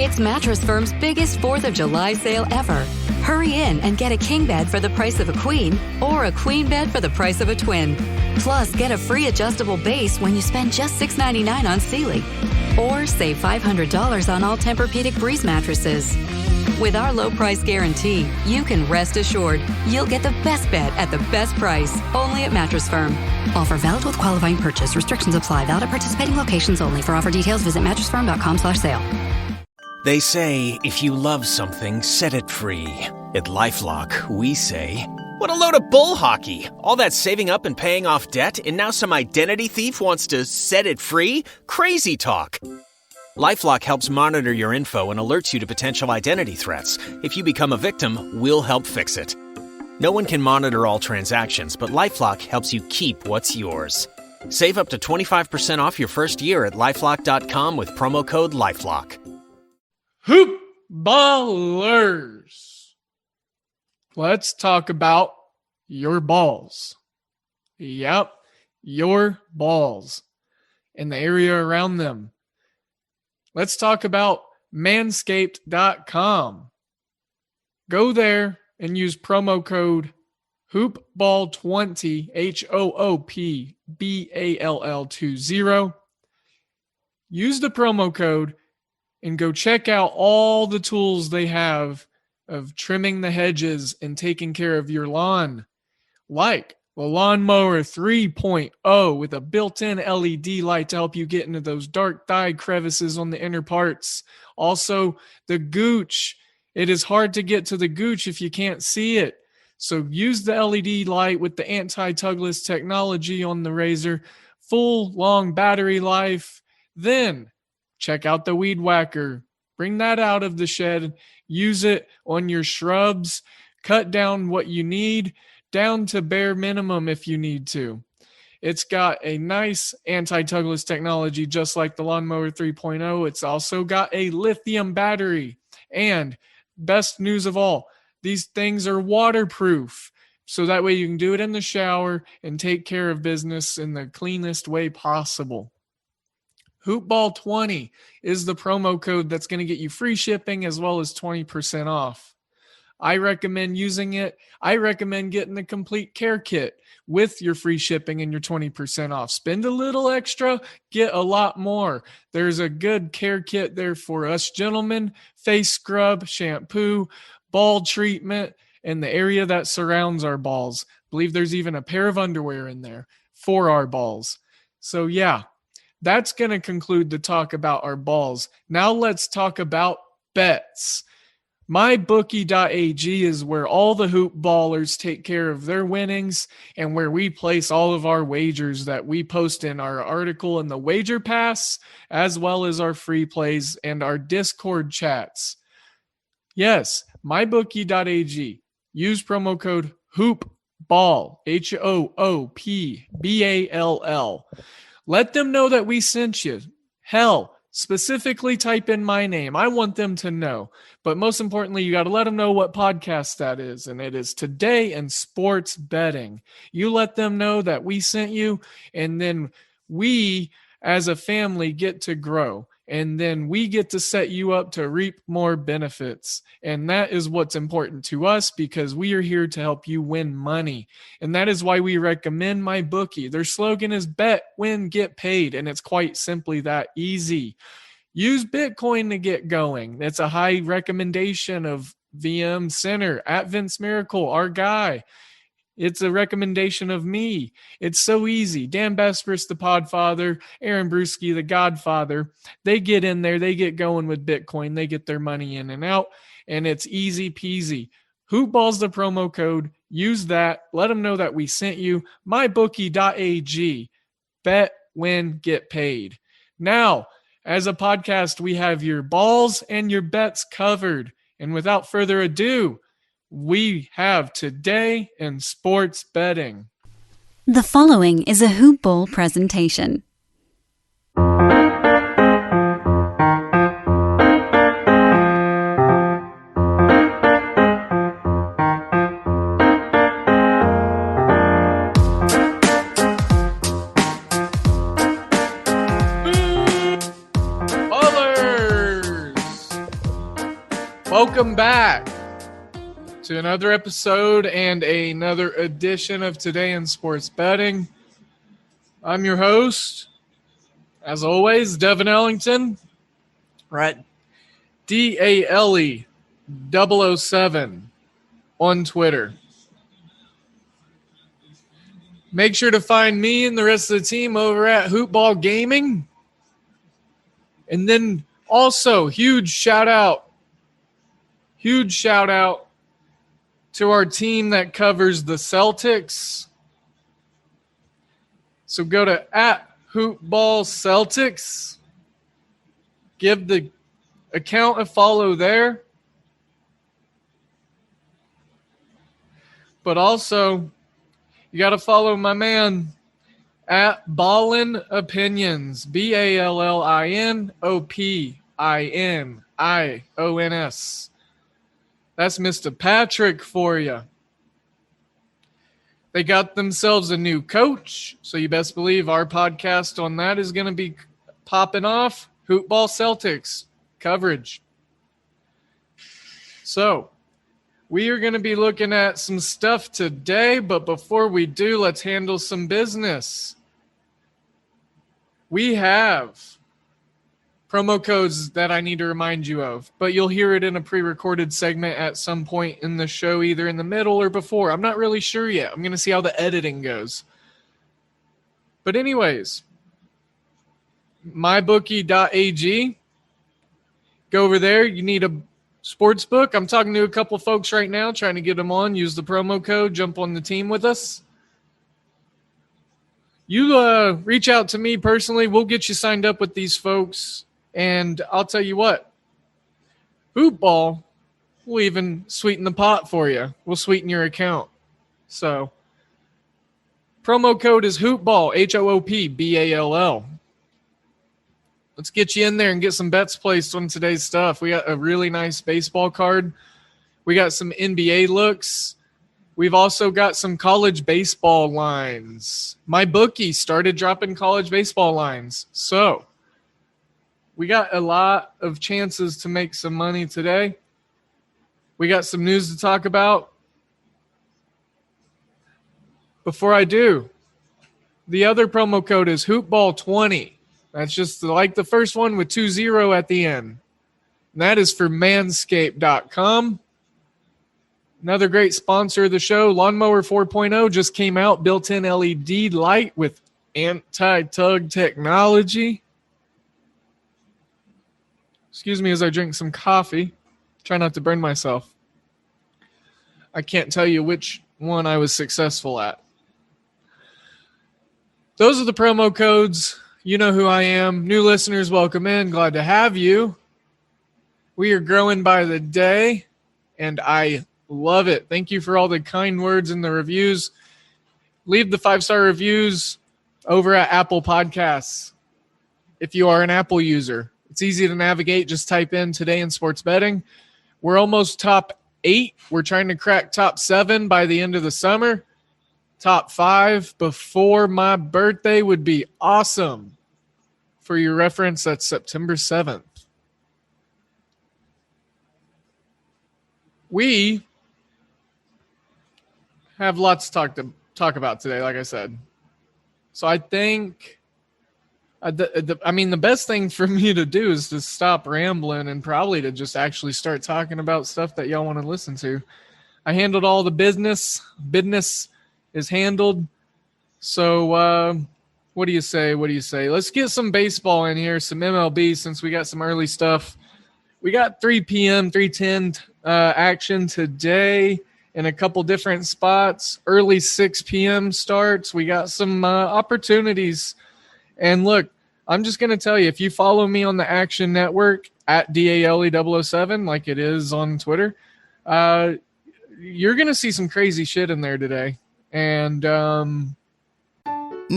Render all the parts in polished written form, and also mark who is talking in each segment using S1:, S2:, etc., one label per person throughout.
S1: It's Mattress Firm's biggest 4th of July sale ever. Hurry in and get a king bed for the price of a queen or a queen bed for the price of a twin. Plus, get a free adjustable base when you spend just $6.99 on Sealy. Or save $500 on all Tempur-Pedic Breeze mattresses. With our low price guarantee, you can rest assured you'll get the best bed at the best price, only at Mattress Firm. Offer valid with qualifying purchase. Restrictions apply. Valid at participating locations only. For offer details, visit mattressfirm.com/sale.
S2: They say, if you love something, set it free. At LifeLock, we say, what a load of bull hockey. All that saving up and paying off debt, and now some identity thief wants to set it free? Crazy talk. LifeLock helps monitor your info and alerts you to potential identity threats. If you become a victim, we'll help fix it. No one can monitor all transactions, but LifeLock helps you keep what's yours. Save up to 25% off your first year at LifeLock.com with promo code LifeLock.
S3: Hoop ballers. Let's talk about your balls. Yep, your balls and the area around them. Let's talk about manscaped.com. Go there and use promo code hoopball20, HOOPBALL20. Use the promo code and go check out all the tools they have of trimming the hedges and taking care of your lawn. Like the Lawnmower 3.0 with a built-in LED light to help you get into those dark dye crevices on the inner parts. Also, the Gooch. It is hard to get to the Gooch if you can't see it. So use the LED light with the anti-tugless technology on the razor. Full, long battery life. Then check out the Weed Whacker. Bring that out of the shed. Use it on your shrubs. Cut down what you need, down to bare minimum if you need to. It's got a nice anti-tugless technology just like the Lawnmower 3.0. It's also got a lithium battery. And best news of all, these things are waterproof. So that way you can do it in the shower and take care of business in the cleanest way possible. Hoopball20 is the promo code that's going to get you free shipping as well as 20% off. I recommend using it. I recommend getting the complete care kit with your free shipping and your 20% off. Spend a little extra, get a lot more. There's a good care kit there for us gentlemen. Face scrub, shampoo, ball treatment, and the area that surrounds our balls. I believe there's even a pair of underwear in there for our balls. So yeah. That's going to conclude the talk about our balls. Now let's talk about bets. MyBookie.ag is where all the hoop ballers take care of their winnings and where we place all of our wagers that we post in our article in the Wager Pass, as well as our free plays and our Discord chats. Yes, MyBookie.ag. Use promo code HOOPBALL, HOOPBALL. Let them know that we sent you. Hell, specifically type in my name. I want them to know. But most importantly, you got to let them know what podcast that is. And it is Today in Sports Betting. You let them know that we sent you. And then we, as a family, get to grow. And then we get to set you up to reap more benefits. And that is what's important to us because we are here to help you win money. And that is why we recommend MyBookie. Their slogan is bet, win, get paid. And it's quite simply that easy. Use Bitcoin to get going. It's a high recommendation of VM Center at Vince Miracle, our guy. It's a recommendation of me. It's so easy. Dan Bespris, the Podfather, Aaron Bruschi, the Godfather, they get in there, they get going with Bitcoin, they get their money in and out, and it's easy peasy. Hoopball's the promo code. Use that. Let them know that we sent you. MyBookie.ag. Bet, win, get paid. Now, as a podcast, we have your balls and your bets covered. And without further ado, we have Today in Sports Betting.
S4: The following is a Hoop Ball presentation.
S3: Welcome back to another episode and another edition of Today in Sports Betting. I'm your host, as always, Devin Ellington. We're at DALE007 on Twitter. Make sure to find me and the rest of the team over at Hoopball Gaming. And then also, huge shout out to our team that covers the Celtics. So go to @HoopballCeltics. Give the account a follow there. But also, you got to follow my man at Ballin Opinions. BALLINOPINIONS. That's Mr. Patrick for you. They got themselves a new coach, so you best believe our podcast on that is going to be popping off. Hoopball Celtics coverage. So, we are going to be looking at some stuff today, but before we do, let's handle some business. We have promo codes that I need to remind you of, but you'll hear it in a pre-recorded segment at some point in the show, either in the middle or before. I'm not really sure yet. I'm going to see how the editing goes. But anyways, mybookie.ag. Go over there. You need a sports book. I'm talking to a couple folks right now, trying to get them on. Use the promo code. Jump on the team with us. You reach out to me personally. We'll get you signed up with these folks. And I'll tell you what, Hoopball will even sweeten the pot for you. We'll sweeten your account. So, promo code is Hoopball, HOOPBALL. Let's get you in there and get some bets placed on today's stuff. We got a really nice baseball card. We got some NBA looks. We've also got some college baseball lines. My bookie started dropping college baseball lines. So, we got a lot of chances to make some money today. We got some news to talk about. Before I do, the other promo code is Hoopball20. That's just like the first one with 20 at the end. And that is for manscaped.com. Another great sponsor of the show, Lawnmower 4.0, just came out. Built-in LED light with anti-tug technology. Excuse me as I drink some coffee. Try not to burn myself. I can't tell you which one I was successful at. Those are the promo codes. You know who I am. New listeners, welcome in. Glad to have you. We are growing by the day, and I love it. Thank you for all the kind words and the reviews. Leave the 5-star reviews over at Apple Podcasts if you are an Apple user. It's easy to navigate. Just type in Today in Sports Betting. We're almost top 8. We're trying to crack top 7 by the end of the summer. Top 5 before my birthday would be awesome. For your reference, that's September 7th. We have lots to talk about today, like I said. So I think... the best thing for me to do is to stop rambling and probably to just actually start talking about stuff that y'all want to listen to. I handled all the business. Business is handled. So what do you say? Let's get some baseball in here, some MLB, since we got some early stuff. We got 3 p.m., 3:10 action today in a couple different spots. Early 6 p.m. starts. We got some opportunities. And look, I'm just going to tell you, if you follow me on the Action Network at DALE007, like it is on Twitter, you're going to see some crazy shit in there today. And
S5: no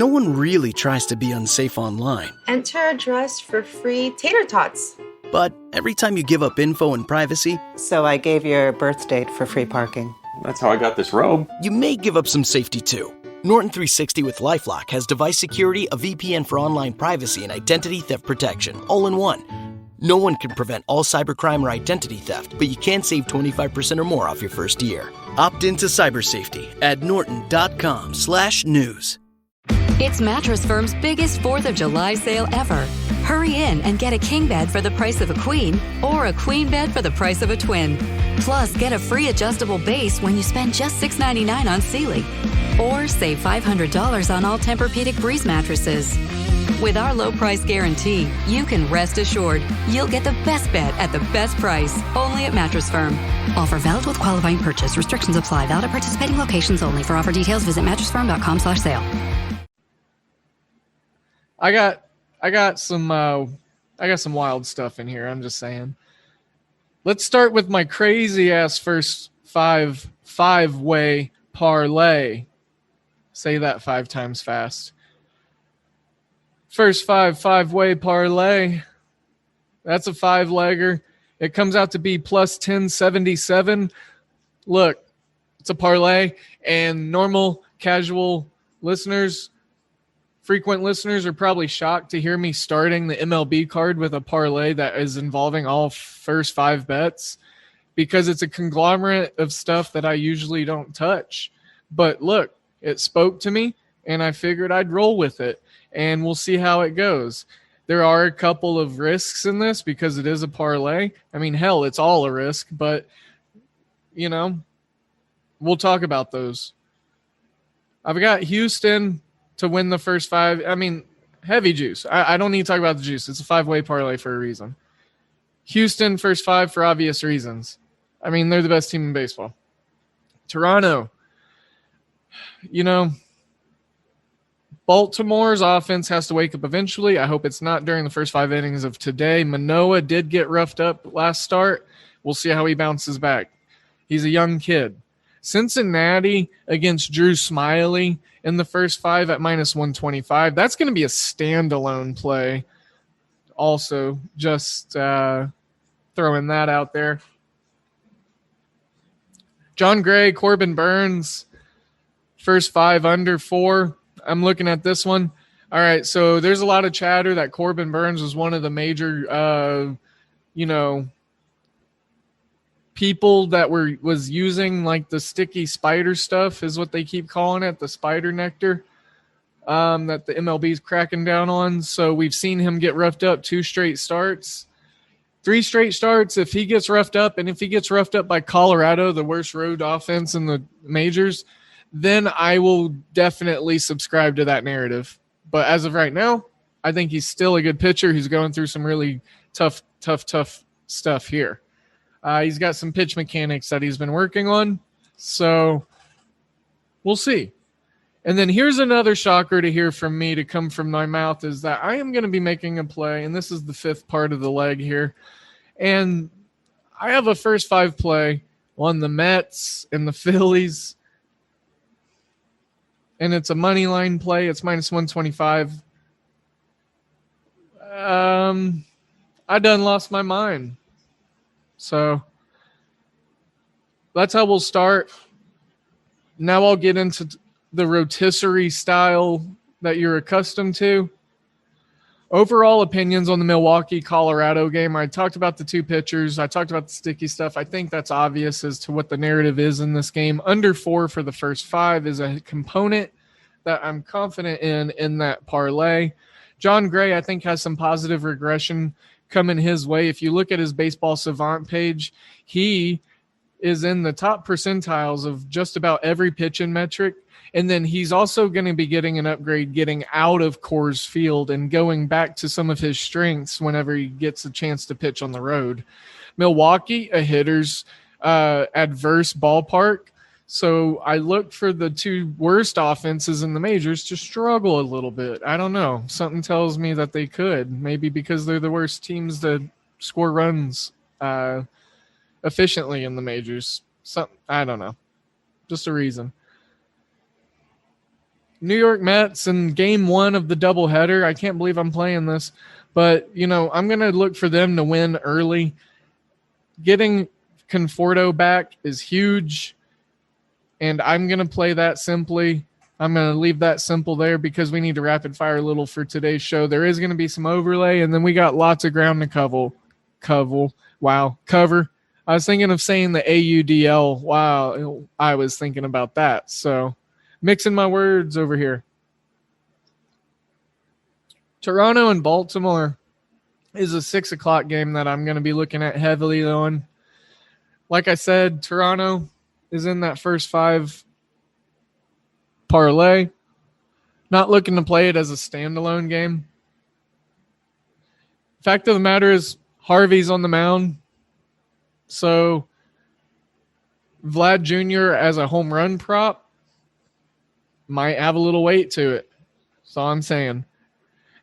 S5: one really tries to be unsafe online.
S6: Enter address for free tater tots.
S5: But every time you give up info and privacy...
S7: So I gave your birth date for free parking.
S8: That's how I got this robe.
S5: You may give up some safety too. Norton 360 with LifeLock has device security, a VPN for online privacy, and identity theft protection, all in one. No one can prevent all cybercrime or identity theft, but you can save 25% or more off your first year. Opt into cyber safety at norton.com/news.
S1: It's Mattress Firm's biggest 4th of July sale ever. Hurry in and get a king bed for the price of a queen or a queen bed for the price of a twin. Plus, get a free adjustable base when you spend just $6.99 on Sealy. Or save $500 on all Tempur-Pedic Breeze mattresses. With our low price guarantee, you can rest assured you'll get the best bed at the best price, only at Mattress Firm. Offer valid with qualifying purchase. Restrictions apply. Valid at participating locations only. For offer details, visit mattressfirm.com/sale.
S3: I got some wild stuff in here. I'm just saying. Let's start with my crazy ass first five-way parlay. Say that 5 times fast. First five-way parlay. That's a 5-legger. It comes out to be plus 1077. Look, it's a parlay, and normal, casual listeners, frequent listeners are probably shocked to hear me starting the MLB card with a parlay that is involving all first 5 bets because it's a conglomerate of stuff that I usually don't touch. But look, it spoke to me, and I figured I'd roll with it, and we'll see how it goes. There are a couple of risks in this because it is a parlay. I mean, hell, it's all a risk, but, you know, we'll talk about those. I've got Houston to win the first 5. I mean, heavy juice. I don't need to talk about the juice. It's a 5-way parlay for a reason. Houston, first 5 for obvious reasons. I mean, they're the best team in baseball. Toronto. You know, Baltimore's offense has to wake up eventually. I hope it's not during the first 5 innings of today. Manoah did get roughed up last start. We'll see how he bounces back. He's a young kid. Cincinnati against Drew Smyly in the first 5 at minus 125. That's going to be a standalone play. Also, just throwing that out there. John Gray, Corbin Burns, first 5 under 4. I'm looking at this one. All right, so there's a lot of chatter that Corbin Burns was one of the major, people that was using like the sticky spider stuff is what they keep calling it, the spider nectar, that the MLB is cracking down on. So we've seen him get roughed up 2 straight starts, 3 straight starts. If he gets roughed up, and if he gets roughed up by Colorado, the worst road offense in the majors, then I will definitely subscribe to that narrative. But as of right now, I think he's still a good pitcher. He's going through some really tough stuff here. He's got some pitch mechanics that he's been working on. So we'll see. And then here's another shocker to hear from me to come from my mouth is that I am going to be making a play, and this is the 5th part of the leg here. And I have a first 5 play on the Mets and the Phillies. And it's a money line play. It's minus 125. I done lost my mind. So that's how we'll start. Now I'll get into the rotisserie style that you're accustomed to. Overall opinions on the Milwaukee-Colorado game. I talked about the 2 pitchers. I talked about the sticky stuff. I think that's obvious as to what the narrative is in this game. Under 4 for the first 5 is a component that I'm confident in that parlay. John Gray, I think, has some positive regression coming his way. If you look at his Baseball Savant page, he is in the top percentiles of just about every pitching metric. And then he's also going to be getting an upgrade, getting out of Coors Field and going back to some of his strengths whenever he gets a chance to pitch on the road. Milwaukee, a hitter's adverse ballpark. So I look for the 2 worst offenses in the majors to struggle a little bit. I don't know. Something tells me that they could. Maybe because they're the worst teams to score runs efficiently in the majors. I don't know. Just a reason. New York Mets in game 1 of the doubleheader. I can't believe I'm playing this. But, I'm going to look for them to win early. Getting Conforto back is huge. And I'm going to play that simply. I'm going to leave that simple there because we need to rapid fire a little for today's show. There is going to be some overlay, and then we got lots of ground to cover. I was thinking of saying the AUDL. Wow, I was thinking about that. So mixing my words over here. Toronto and Baltimore is a 6:00 game that I'm going to be looking at heavily on. Like I said, Toronto is in that first 5 parlay. Not looking to play it as a standalone game. Fact of the matter is, Harvey's on the mound. So Vlad Jr. as a home run prop might have a little weight to it. That's all I'm saying.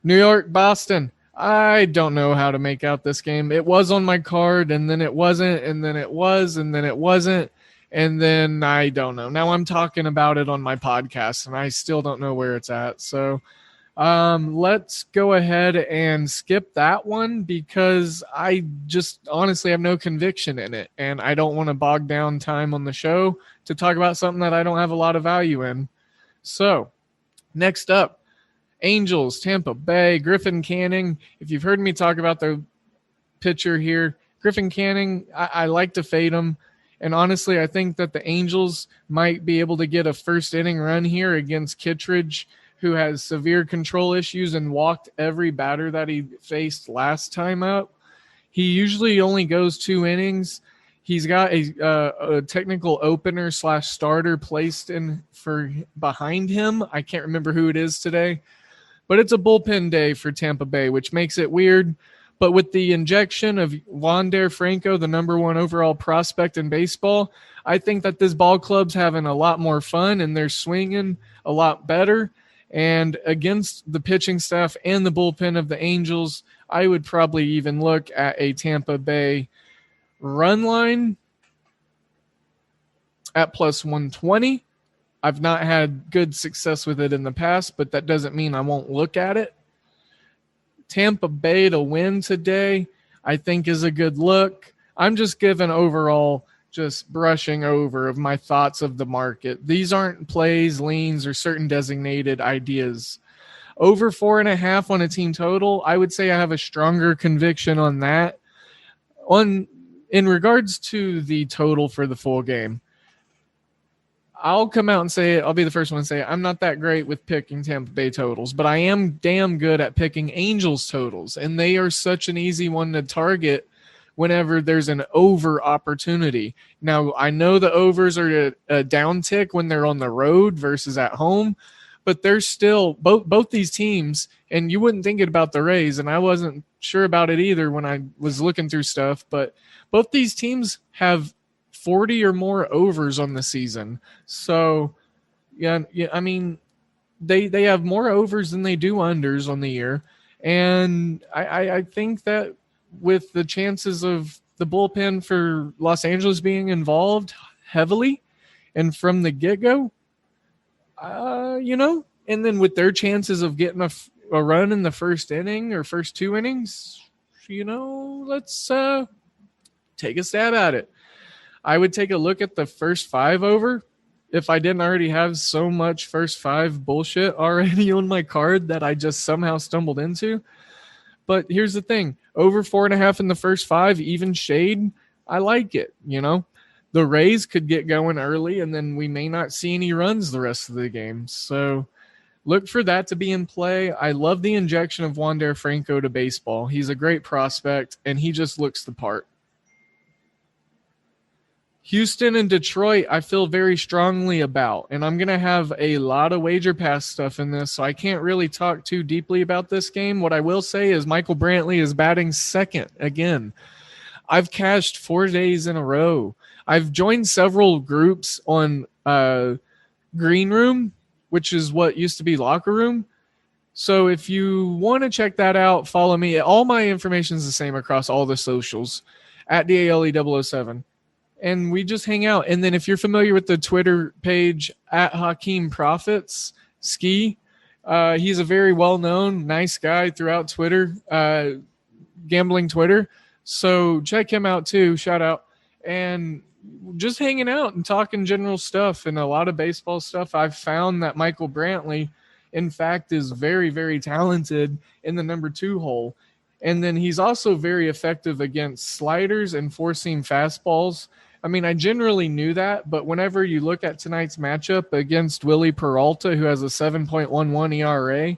S3: New York, Boston. I don't know how to make out this game. It was on my card, and then it wasn't, and then it was, and then it wasn't, and then I don't know. Now I'm talking about it on my podcast, and I still don't know where it's at. So let's go ahead and skip that one because I just honestly have no conviction in it, and I don't want to bog down time on the show to talk about something that I don't have a lot of value in. So next up, Angels, Tampa Bay, Griffin Canning. If you've heard me talk about the pitcher here, Griffin Canning, I like to fade him. And honestly, I think that the Angels might be able to get a first inning run here against Kittredge, who has severe control issues and walked every batter that he faced last time up. He usually only goes 2 innings. He's got a technical opener / starter placed in for behind him. I can't remember who it is today. But it's a bullpen day for Tampa Bay, which makes it weird. But with the injection of Wander Franco, the number 1 overall prospect in baseball, I think that this ball club's having a lot more fun and they're swinging a lot better. And against the pitching staff and the bullpen of the Angels, I would probably even look at a Tampa Bay run line at plus 120. I've not had good success with it in the past, but that doesn't mean I won't look at it. Tampa Bay to win today, I think, is a good look. I'm just giving overall, just brushing over of my thoughts of the market. These aren't plays, leans, or certain designated ideas. Over 4.5 on a team total, I would say I have a stronger conviction on that. In regards to the total for the full game, I'll come out and say it. I'll be the first one to say it. I'm not that great with picking Tampa Bay totals, but I am damn good at picking Angels totals, and they are such an easy one to target whenever there's an over opportunity. Now, I know the overs are a downtick when they're on the road versus at home, but they're still both these teams, and you wouldn't think it about the Rays, and I wasn't sure about it either when I was looking through stuff, but both these teams have 40 or more overs on the season. So, yeah, I mean, they have more overs than they do unders on the year. And I think that with the chances of the bullpen for Los Angeles being involved heavily and from the get-go, and then with their chances of getting a run in the first inning or first 2 innings, let's take a stab at it. I would take a look at the first 5 over if I didn't already have so much first 5 bullshit already on my card that I just somehow stumbled into. But here's the thing. Over 4.5 in the first 5, even shade, I like it. The Rays could get going early, and then we may not see any runs the rest of the game. So look for that to be in play. I love the injection of Wander Franco to baseball. He's a great prospect, and he just looks the part. Houston and Detroit, I feel very strongly about, and I'm going to have a lot of wager pass stuff in this, so I can't really talk too deeply about this game. What I will say is Michael Brantley is batting second again. I've cashed 4 days in a row. I've joined several groups on Green Room, which is what used to be Locker Room. So if you want to check that out, follow me. All my information is the same across all the socials, at DALE007. And we just hang out. And then if you're familiar with the Twitter page at Hakeem Profits Ski, he's a very well-known, nice guy throughout Twitter, gambling Twitter. So check him out too. Shout out. And just hanging out and talking general stuff and a lot of baseball stuff. I've found that Michael Brantley, in fact, is very, very talented in the number 2 hole. And then he's also very effective against sliders and four-seam fastballs. I mean, I generally knew that, but whenever you look at tonight's matchup against Willie Peralta, who has a 7.11 ERA,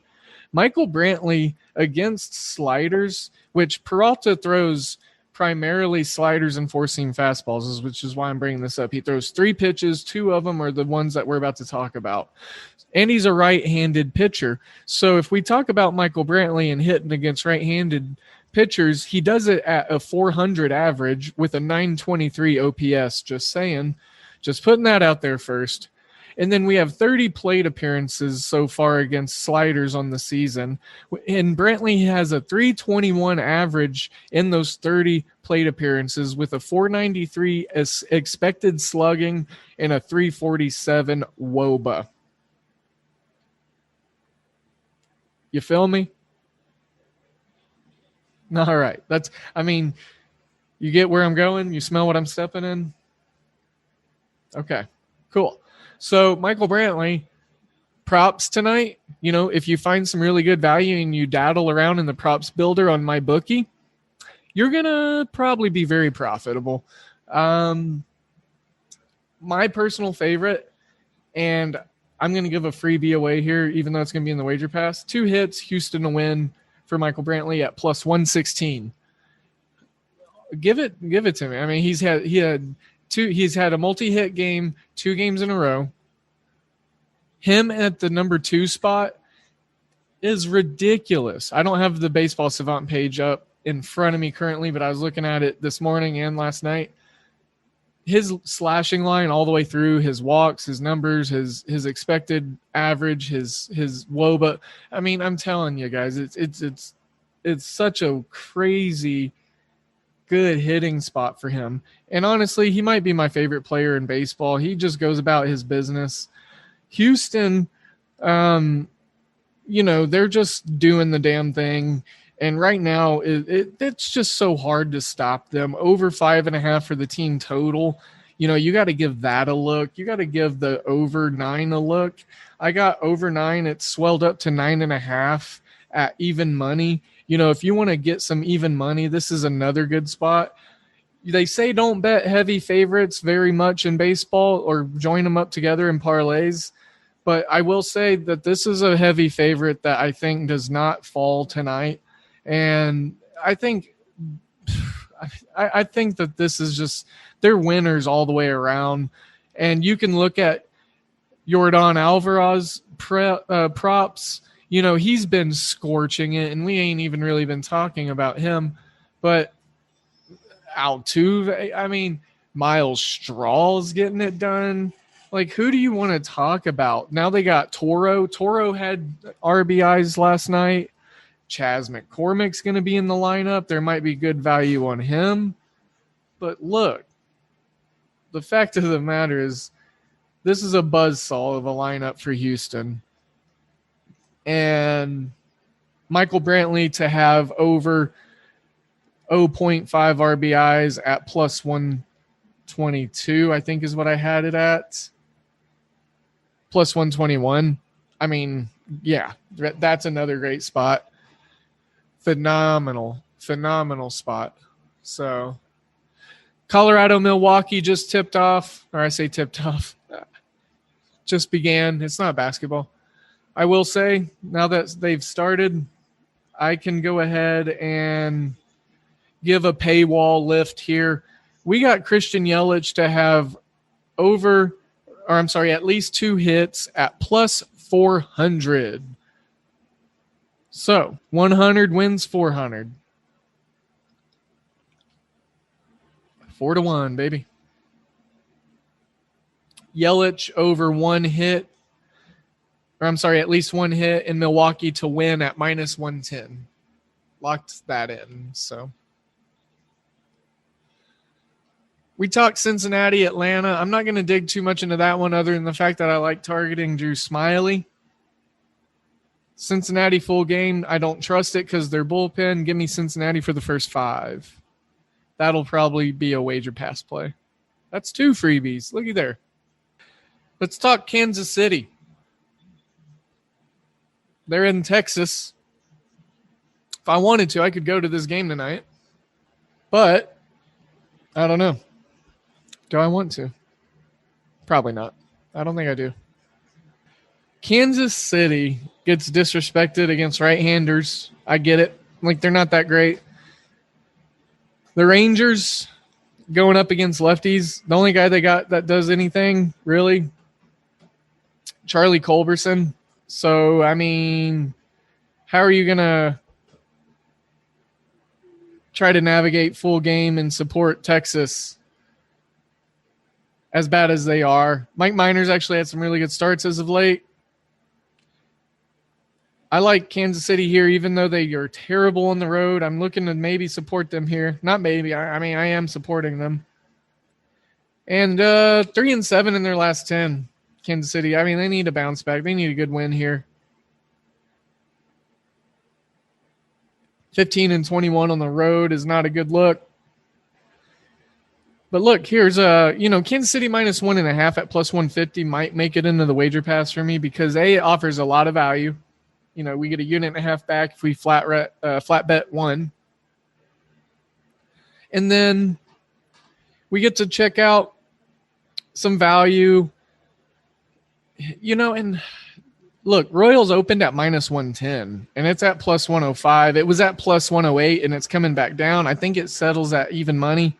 S3: Michael Brantley against sliders, which Peralta throws primarily sliders and four-seam fastballs, which is why I'm bringing this up. He throws 3 pitches. 2 of them are the ones that we're about to talk about. And he's a right-handed pitcher. So if we talk about Michael Brantley and hitting against right-handed pitchers, he does it at a 400 average with a 923 OPS. Just saying. Just putting that out there first. And then we have 30 plate appearances so far against sliders on the season. And Brantley has a 321 average in those 30 plate appearances with a 493 expected slugging and a 347 WOBA. You feel me? All right. You get where I'm going? You smell what I'm stepping in? Okay, cool. So Michael Brantley, props tonight. If you find some really good value and you daddle around in the props builder on my bookie, you're going to probably be very profitable. My personal favorite, and I'm going to give a freebie away here, even though it's going to be in the wager pass. 2 hits, Houston to win for Michael Brantley at plus 116. Give it to me. I mean, he's had a multi-hit game 2 games in a row. Him at the number 2 spot is ridiculous. I don't have the Baseball Savant page up in front of me currently, but I was looking at it this morning and last night. His slashing line all the way through, his walks, his numbers, his expected average, his WOBA. I mean, I'm telling you guys, it's such a crazy good hitting spot for him. And honestly, he might be my favorite player in baseball. He just goes about his business. Houston, they're just doing the damn thing. And right now, it's just so hard to stop them. Over 5.5 for the team total. You got to give that a look. You got to give the over 9 a look. I got over 9. It's swelled up to 9.5 at even money. If you want to get some even money, this is another good spot. They say don't bet heavy favorites very much in baseball or join them up together in parlays. But I will say that this is a heavy favorite that I think does not fall tonight. And I think that this is just, they're winners all the way around. And you can look at Yordan Alvarez props. He's been scorching it, and we ain't even really been talking about him. But Altuve, Miles Straw's getting it done. Like, who do you want to talk about? Now they got Toro. Toro had RBIs last night. Chas McCormick's going to be in the lineup. There might be good value on him. But look, the fact of the matter is this is a buzzsaw of a lineup for Houston. And Michael Brantley to have over 0.5 RBIs at plus 122, I think is what I had it at. Plus 121. Yeah, that's another great spot. Phenomenal spot. So Colorado, Milwaukee just tipped off, or I say tipped off, just began. It's not basketball. I will say, now that they've started, I can go ahead and give a paywall lift here. We got Christian Yelich to have at least 2 hits at plus 400. So 100 wins 400. 4-1, baby. Yelich over 1 hit. At least 1 hit in Milwaukee to win at minus 110. Locked that in. So we talked Cincinnati, Atlanta. I'm not going to dig too much into that one other than the fact that I like targeting Drew Smyly. Cincinnati full game. I don't trust it because their bullpen. Give me Cincinnati for the first 5. That'll probably be a wager pass play. That's 2 freebies. Looky there. Let's talk Kansas City. They're in Texas. I wanted to, I could go to this game tonight. But I don't know. Do I want to? Probably not. I don't think I do. Kansas City gets disrespected against right-handers. I get it. Like, they're not that great. The Rangers going up against lefties. The only guy they got that does anything, really, Charlie Culberson. So, I mean, how are you going to try to navigate full game and support Texas as bad as they are? Mike Minor's actually had some really good starts as of late. I like Kansas City here, even though they are terrible on the road. I'm looking to maybe support them here. Not maybe. I mean, I am supporting them. And 3-7 in their last 10, Kansas City. I mean, they need a bounce back. They need a good win here. 15-21 on the road is not a good look. But look, here's Kansas City minus 1.5 at plus 150 might make it into the wager pass for me because it offers a lot of value. We get a unit and a half back if we flat bet one. And then we get to check out some value. And look, Royals opened at minus 110, and it's at plus 105. It was at plus 108, and it's coming back down. I think it settles at even money.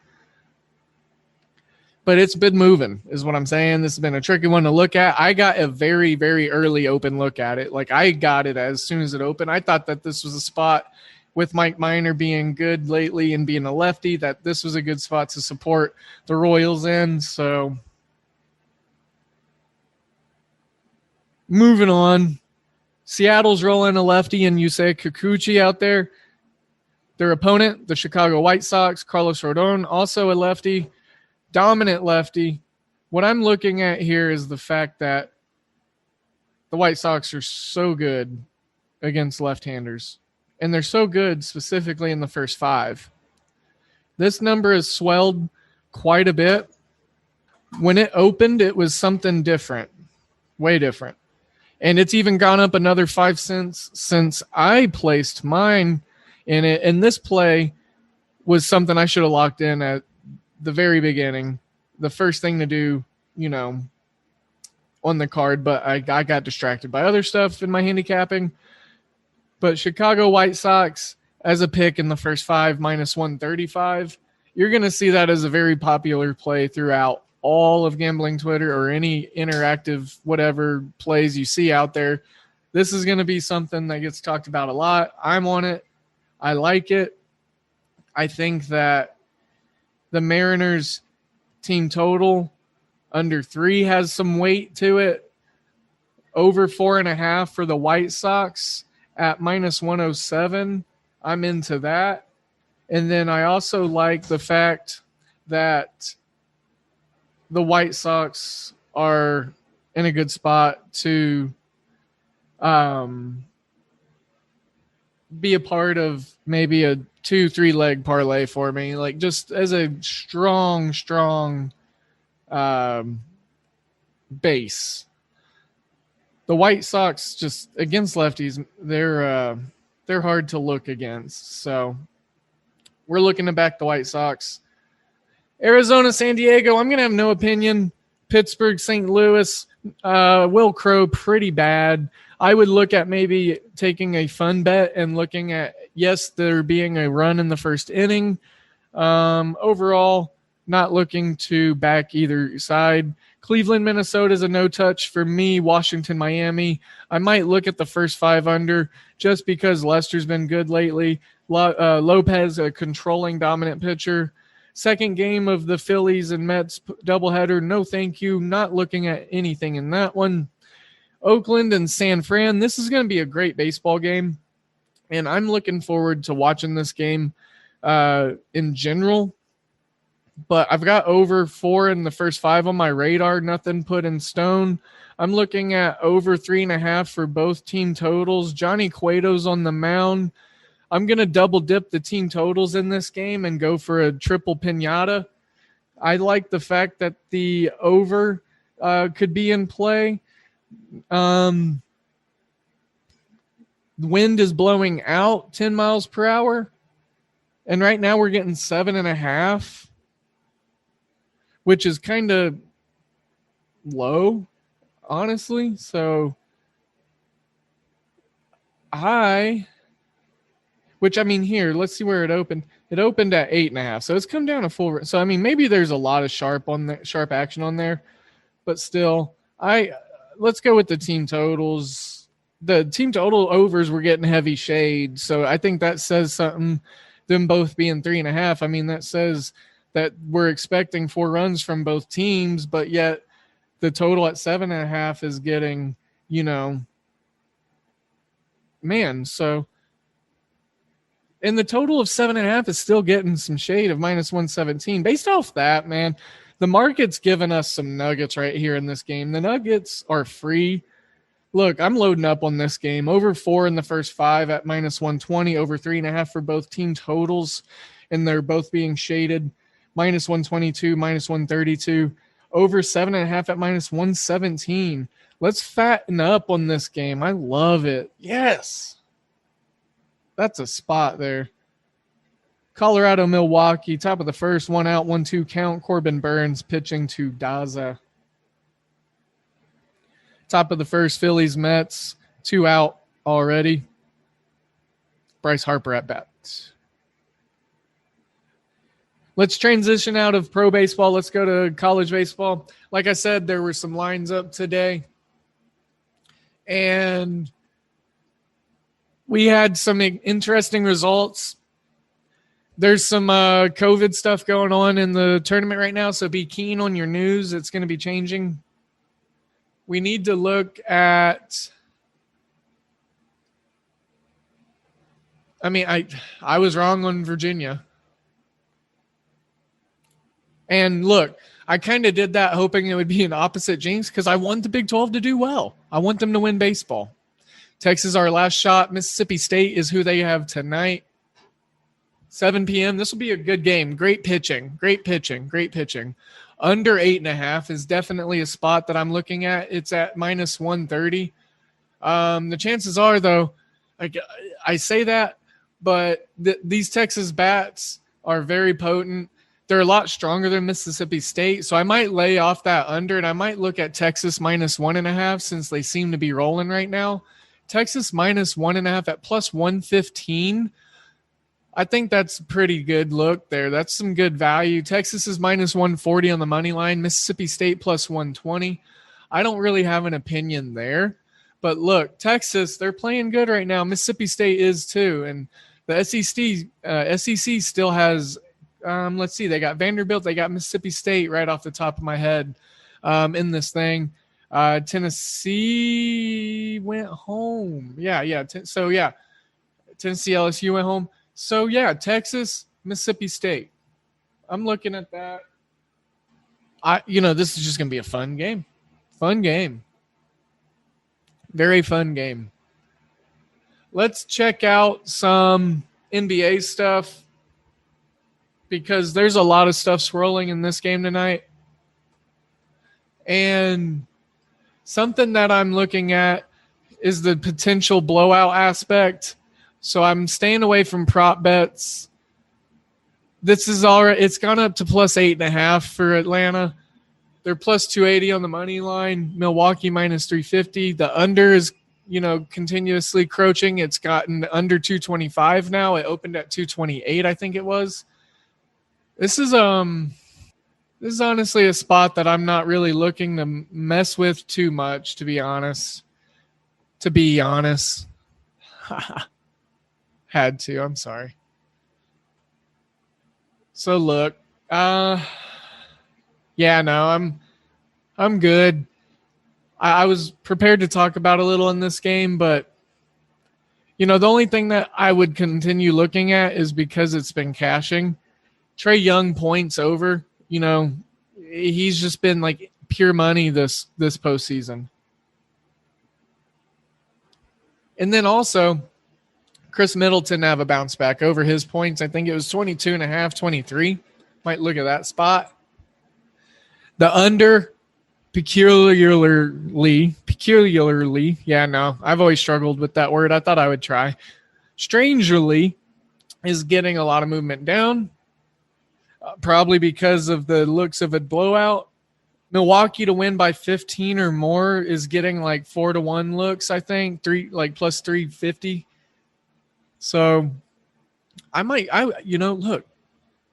S3: But it's been moving, is what I'm saying. This has been a tricky one to look at. I got a very, very early open look at it. Like, I got it as soon as it opened. I thought that this was a spot with Mike Minor being good lately and being a lefty, that this was a good spot to support the Royals in. So, moving on. Seattle's rolling a lefty and Yusei Kikuchi out there. Their opponent, the Chicago White Sox, Carlos Rodon, also a lefty. Dominant lefty. What I'm looking at here is the fact that the White Sox are so good against left-handers. And they're so good specifically in the first 5. This number has swelled quite a bit. When it opened, it was something different. Way different. And it's even gone up another 5 cents since I placed mine in it. And this play was something I should have locked in at the very beginning, the first thing to do, on the card, but I got distracted by other stuff in my handicapping. But Chicago White Sox as a pick in the first 5, minus 135, you're going to see that as a very popular play throughout all of gambling Twitter or any interactive whatever plays you see out there. This is going to be something that gets talked about a lot. I'm on it. I like it. I think that the Mariners team total under 3 has some weight to it. Over 4.5 for the White Sox at minus 107. I'm into that. And then I also like the fact that the White Sox are in a good spot to be a part of maybe a 2-3 leg parlay for me, like just as a strong base. The White Sox just against lefties, they're hard to look against. So we're looking to back the White Sox. Arizona, San Diego, I'm going to have no opinion. Pittsburgh, St. Louis, Will Crow, pretty bad. I would look at maybe taking a fun bet and looking at, yes, there being a run in the first inning. Overall, not looking to back either side. Cleveland, Minnesota is a no-touch for me. Washington, Miami. I might look at the first 5 under just because Lester's been good lately. Lopez, a controlling, dominant pitcher. Second game of the Phillies and Mets doubleheader. No, thank you. Not looking at anything in that one. Oakland and San Fran. This is going to be a great baseball game, and I'm looking forward to watching this game in general. But I've got over 4 in the first 5 on my radar. Nothing put in stone. I'm looking at over 3.5 for both team totals. Johnny Cueto's on the mound. I'm going to double dip the team totals in this game and go for a triple piñata. I like the fact that the over could be in play. The wind is blowing out 10 miles per hour. And right now we're getting 7.5, which is kind of low, honestly. So here, let's see where it opened. It opened at 8.5. So it's come down a full. So, maybe there's a lot of sharp action on there, but still, let's go with the team totals. The team total overs were getting heavy shade. So I think that says something, them both being 3.5. That says that we're expecting 4 runs from both teams, but yet the total at 7.5 is getting, so. And the total of 7.5 is still getting some shade of -117. Based off that, man, the market's giving us some nuggets right here in this game. The nuggets are free. Look, I'm loading up on this game. Over 4 in the first 5 at -120, over 3.5 for both team totals, and they're both being shaded. -122, -132, over 7.5 at -117. Let's fatten up on this game. I love it. Yes. That's a spot there. Colorado, Milwaukee, top of the first, 1 out, 1-2 count. Corbin Burns pitching to Daza. Top of the first, Phillies, Mets, 2 out already. Bryce Harper at bat. Let's transition out of pro baseball. Let's go to college baseball. Like I said, there were some lines up today. And we had some interesting results. There's some COVID stuff going on in the tournament right now, so be keen on your news. It's going to be changing. We need to look at I was wrong on Virginia. And look, I kind of did that hoping it would be an opposite jinx because I want the Big 12 to do well. I want them to win baseball. Texas, our last shot. Mississippi State is who they have tonight. 7 p.m. This will be a good game. Great pitching. Under 8.5 is definitely a spot that I'm looking at. It's at -130. The chances are, though, I say that, but these Texas bats are very potent. They're a lot stronger than Mississippi State, so I might lay off that under, and I might look at Texas -1.5 since they seem to be rolling right now. Texas -1.5 at +115. I think that's a pretty good look there. That's some good value. Texas is -140 on the money line. Mississippi State +120. I don't really have an opinion there. But look, Texas, they're playing good right now. Mississippi State is too. And the SEC still has, let's see, they got Vanderbilt, they got Mississippi State right off the top of my head in this thing. Tennessee went home. Tennessee, LSU went home. So, Texas, Mississippi State. I'm looking at that. This is just going to be a fun game. Fun game. Very fun game. Let's check out some NBA stuff because there's a lot of stuff swirling in this game tonight. And something that I'm looking at is the potential blowout aspect. So I'm staying away from prop bets. This is all right. It's gone up to +8.5 for Atlanta. They're +280 on the money line. Milwaukee -350. The under is, continuously crouching. It's gotten under 225 now. It opened at 228, I think it was. This is honestly a spot that I'm not really looking to mess with too much, to be honest. Had to. I'm sorry. So look, I'm good. I was prepared to talk about a little in this game, but the only thing that I would continue looking at is because it's been cashing. Trae Young points over. He's just been like pure money this postseason. And then also, Chris Middleton have a bounce back over his points. I think it was 22.5, 23. Might look at that spot. The under peculiarly. Yeah, no, I've always struggled with that word. I thought I would try. Strangely is getting a lot of movement down, probably because of the looks of a blowout. Milwaukee to win by 15 or more is getting like 4-1 looks, I think, plus 350. So I might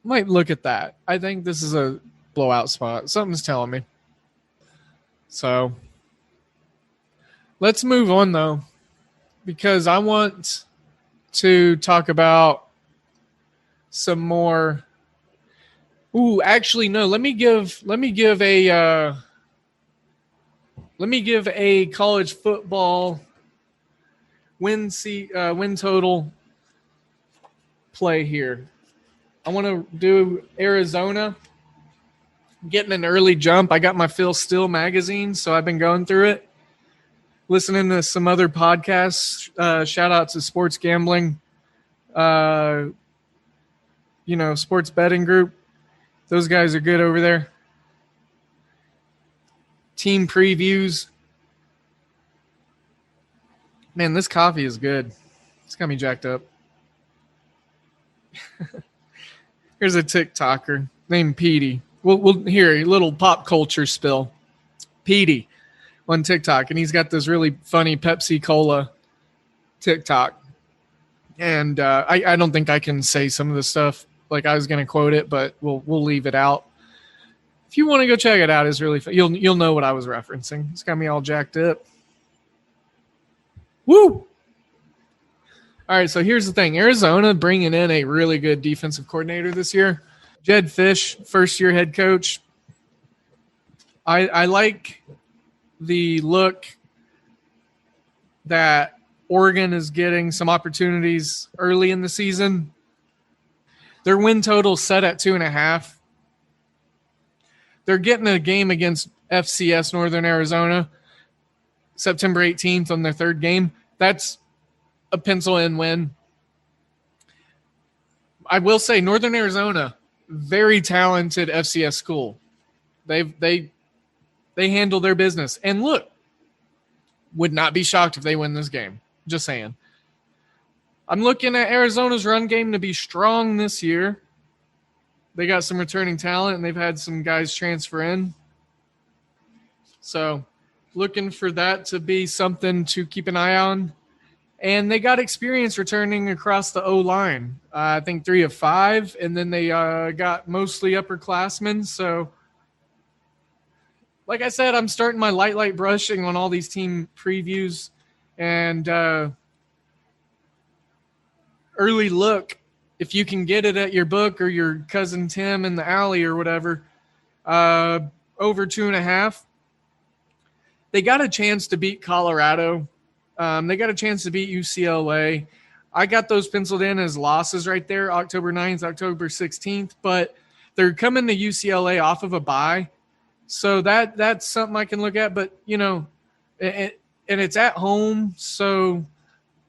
S3: look at that. I think this is a blowout spot. Something's telling me. So let's move on though, because I want to talk about some more. Ooh, actually, no. Let me give a college football win total play here. I want to do Arizona. Getting an early jump. I got my Phil Steele magazine, so I've been going through it, listening to some other podcasts. Shout out to Sports Gambling, sports betting group. Those guys are good over there. Team previews. Man, this coffee is good. It's got me jacked up. Here's a TikToker named Petey. We'll hear a little pop culture spill. Petey on TikTok, and he's got this really funny Pepsi Cola TikTok. And I don't think I can say some of the stuff like I was going to quote it, but we'll leave it out. If you want to go check it out, it's really fun. You'll know what I was referencing. It's got me all jacked up. Woo! All right, so here's the thing. Arizona bringing in a really good defensive coordinator this year. Jed Fish, first-year head coach. I like the look that Oregon is getting some opportunities early in the season. Their win total set at 2.5. They're getting a game against FCS Northern Arizona September 18th on their third game. That's a pencil-in win. I will say Northern Arizona, very talented FCS school. They handle their business. And look, would not be shocked if they win this game. Just saying. I'm looking at Arizona's run game to be strong this year. They got some returning talent, and they've had some guys transfer in. So looking for that to be something to keep an eye on. And they got experience returning across the O-line. I think 3 of 5, and then they got mostly upperclassmen. So, like I said, I'm starting my light brushing on all these team previews. And early look, if you can get it at your book or your cousin Tim in the alley or whatever, over 2.5. They got a chance to beat Colorado. They got a chance to beat UCLA. I got those penciled in as losses right there, October 9th, October 16th. But they're coming to UCLA off of a bye. So that's something I can look at. But, and it's at home. So,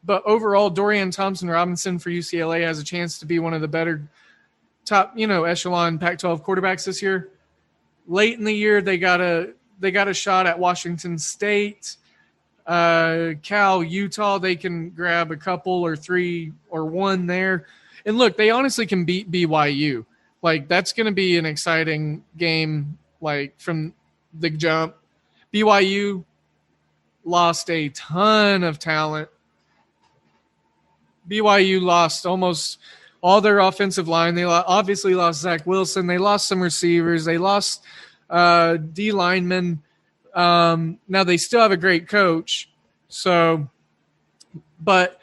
S3: but overall, Dorian Thompson-Robinson for UCLA has a chance to be one of the better top, echelon Pac-12 quarterbacks this year. Late in the year, they got a shot at Washington State. Cal, Utah, they can grab a couple or 3 or 1 there. And look, they honestly can beat BYU. Like, that's going to be an exciting game, like, from the jump. BYU lost a ton of talent. BYU lost almost all their offensive line. They obviously lost Zach Wilson. They lost some receivers. They lost D linemen. Now they still have a great coach. So, but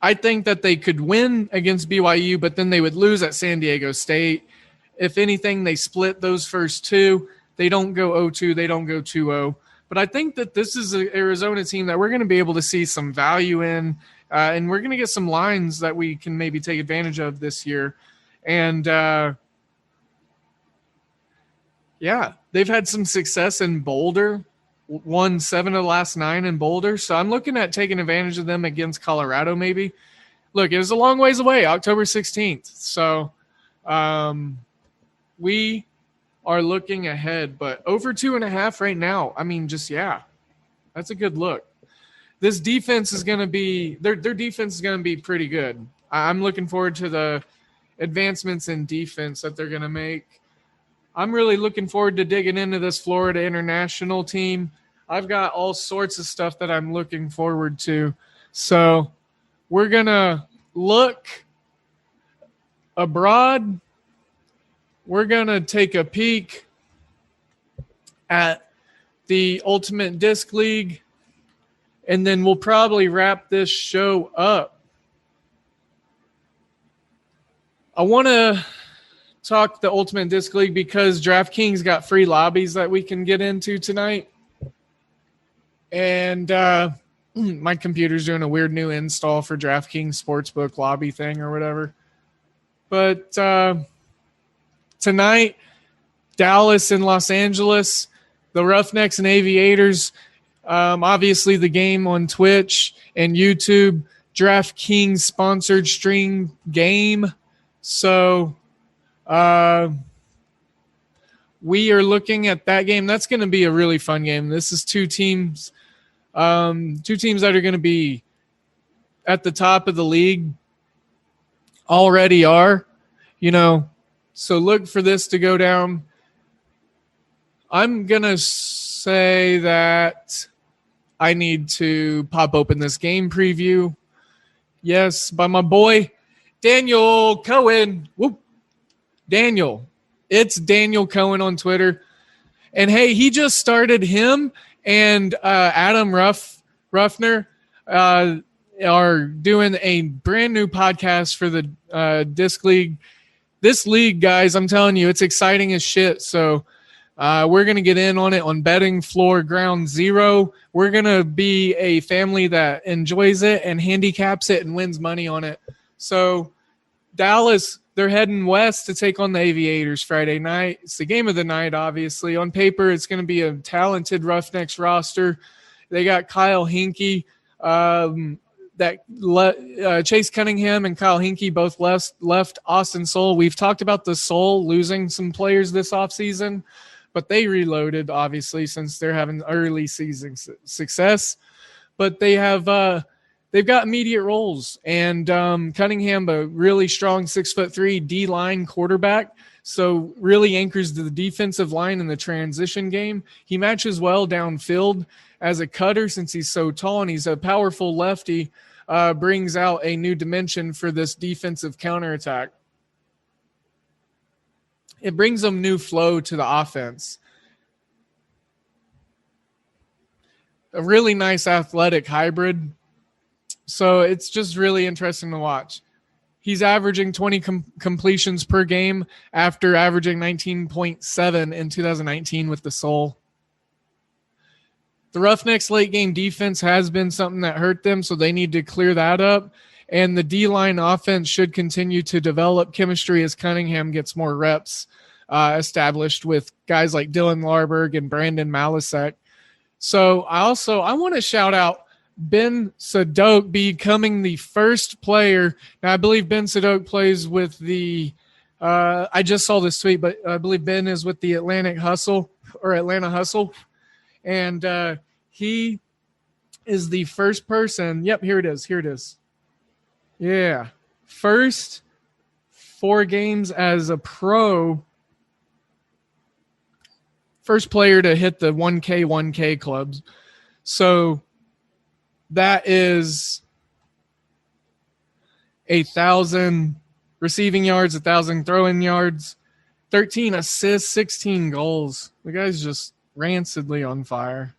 S3: I think that they could win against BYU, but then they would lose at San Diego State. If anything, they split those first 2. They don't go 0-2. They don't go 2-0. But I think that this is an Arizona team that we're going to be able to see some value in, and we're going to get some lines that we can maybe take advantage of this year. And, yeah, they've had some success in Boulder, won 7 of the last 9 in Boulder. So I'm looking at taking advantage of them against Colorado maybe. Look, it was a long ways away, October 16th. So we are looking ahead, but over 2.5 right now. I mean, that's a good look. This defense is going to be their defense is going to be pretty good. I'm looking forward to the advancements in defense that they're going to make. I'm really looking forward to digging into this Florida International team. I've got all sorts of stuff that I'm looking forward to. So we're going to look abroad. We're going to take a peek at the Ultimate Disc League, and then we'll probably wrap this show up. I want to talk the Ultimate Disc League because DraftKings got free lobbies that we can get into tonight. And my computer's doing a weird new install for DraftKings Sportsbook lobby thing or whatever. But tonight, Dallas and Los Angeles, the Roughnecks and Aviators, obviously the game on Twitch and YouTube, DraftKings sponsored stream game. So we are looking at that game. That's going to be a really fun game. This is two teams that are going to be at the top of the league, already are, so look for this to go down. I'm going to say that I need to pop open this game preview. Yes, by my boy, Daniel Cohen. Whoop. Daniel. It's Daniel Cohen on Twitter. And hey, he just started him and Adam Ruffner are doing a brand new podcast for the Disc League. This league, guys, I'm telling you, it's exciting as shit. So we're going to get in on it on betting floor ground zero. We're going to be a family that enjoys it and handicaps it and wins money on it. So Dallas, they're heading west to take on the Aviators Friday night. It's the game of the night, obviously. On paper, it's going to be a talented Roughnecks roster. They got Kyle Hinkey, Chase Cunningham and Kyle Hinkey both left Austin Soul. We've talked about the Soul losing some players this offseason, but they reloaded, obviously, since they're having early season success. But they have they've got immediate roles, and Cunningham, a really strong 6'3" D-line quarterback, so really anchors the defensive line in the transition game. He matches well downfield as a cutter since he's so tall, and he's a powerful lefty, brings out a new dimension for this defensive counterattack. It brings them new flow to the offense. A really nice athletic hybrid. So it's just really interesting to watch. He's averaging 20 completions per game after averaging 19.7 in 2019 with the Soul. The Roughnecks late game defense has been something that hurt them, so they need to clear that up. And the D-line offense should continue to develop chemistry as Cunningham gets more reps established with guys like Dylan Larberg and Brandon Malasek. So I want to shout out Ben Sadok becoming the first player. Now, I believe Ben Sadok plays with the I just saw this tweet, but I believe Ben is with the Atlanta Hustle. And he is the first person. Yep, here it is. Yeah. First 4 games as a pro. First player to hit the 1K clubs. So that is 1,000 receiving yards, 1,000 throwing yards, 13 assists, 16 goals. The guy's just rancidly on fire.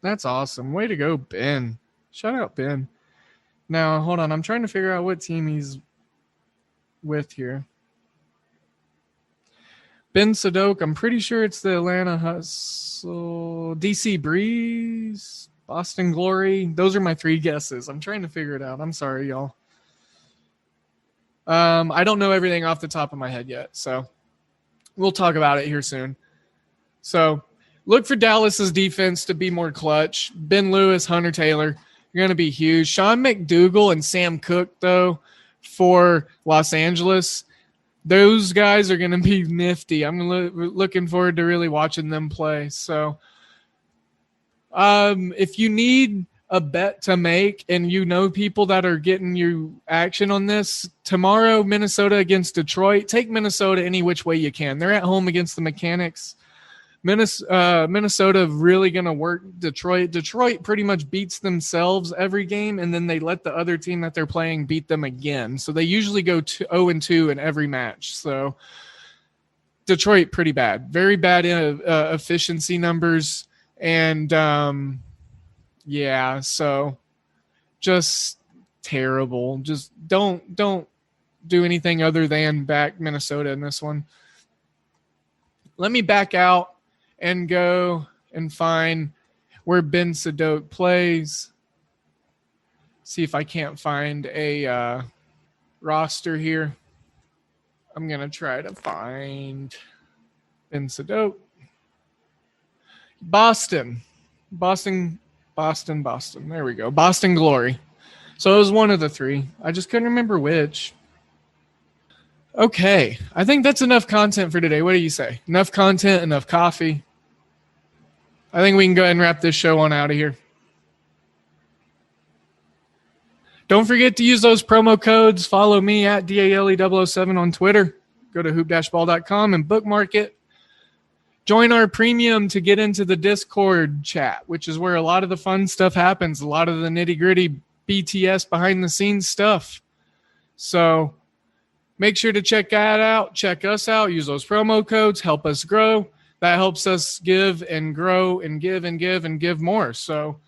S3: That's awesome. Way to go, Ben. Shout out, Ben. Now, hold on. I'm trying to figure out what team he's with here. Ben Sadok, I'm pretty sure it's the Atlanta Hustle, DC Breeze, Boston Glory. Those are my 3 guesses. I'm trying to figure it out. I'm sorry, y'all. I don't know everything off the top of my head yet, so we'll talk about it here soon. So look for Dallas's defense to be more clutch. Ben Lewis, Hunter Taylor, you're going to be huge. Sean McDougal and Sam Cook, though, for Los Angeles. those guys are going to be nifty. I'm looking forward to really watching them play. So if you need a bet to make and you know people that are getting you action on this, tomorrow, Minnesota against Detroit, take Minnesota any which way you can. They're at home against the Mechanics. Minnesota really going to work Detroit. Detroit pretty much beats themselves every game, and then they let the other team that they're playing beat them again. So they usually go 0-2 in every match. So Detroit, pretty bad. Very bad in efficiency numbers. And, so just terrible. Just don't do anything other than back Minnesota in this one. Let me back out and go and find where Ben Sadot plays. See if I can't find a roster here. I'm going to try to find Ben Sadot. Boston. There we go. Boston Glory. So it was one of the three. I just couldn't remember which. Okay. I think that's enough content for today. What do you say? Enough content, enough coffee. I think we can go ahead and wrap this show on out of here. Don't forget to use those promo codes. Follow me at DALE007 on Twitter. Go to hoop-ball.com and bookmark it. Join our premium to get into the Discord chat, which is where a lot of the fun stuff happens, a lot of the nitty-gritty BTS behind-the-scenes stuff. So make sure to check that out. Check us out. Use those promo codes. Help us grow. That helps us give and grow and give and give and give more. So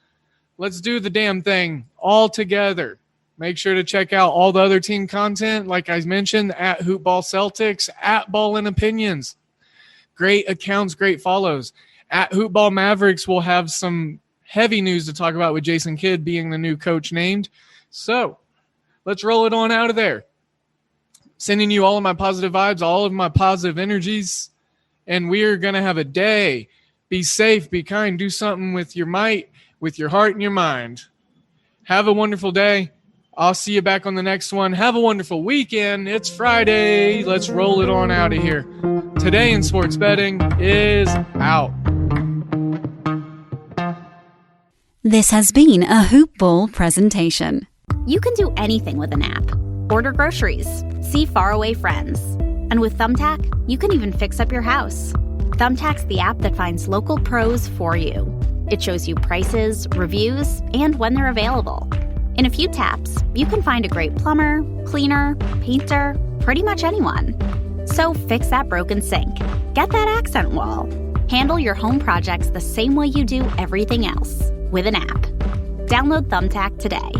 S3: let's do the damn thing all together. Make sure to check out all the other team content, like I mentioned, at Hoopball Celtics, at Ballin' Opinions. Great accounts, great follows. At Hoopball Mavericks, we'll have some heavy news to talk about with Jason Kidd being the new coach named. So let's roll it on out of there. Sending you all of my positive vibes, all of my positive energies. And we are going to have a day. Be safe, be kind, do something with your might, with your heart and your mind. Have a wonderful day. I'll see you back on the next one. Have a wonderful weekend. It's Friday. Let's roll it on out of here. Today in Sports Betting is out.
S4: This has been a Hoop Ball presentation.
S8: You can do anything with an app. Order groceries, see faraway friends. And with Thumbtack, you can even fix up your house. Thumbtack's the app that finds local pros for you. It shows you prices, reviews, and when they're available. In a few taps, you can find a great plumber, cleaner, painter, pretty much anyone. So fix that broken sink, get that accent wall, handle your home projects the same way you do everything else with an app. Download Thumbtack today.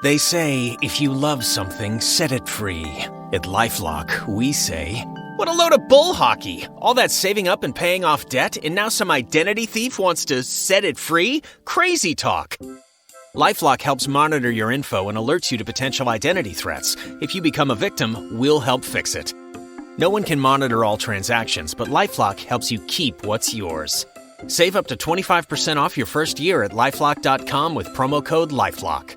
S2: They say, if you love something, set it free. At LifeLock, we say, what a load of bull hockey! All that saving up and paying off debt, and now some identity thief wants to set it free? Crazy talk! LifeLock helps monitor your info and alerts you to potential identity threats. If you become a victim, we'll help fix it. No one can monitor all transactions, but LifeLock helps you keep what's yours. Save up to 25% off your first year at LifeLock.com with promo code LifeLock.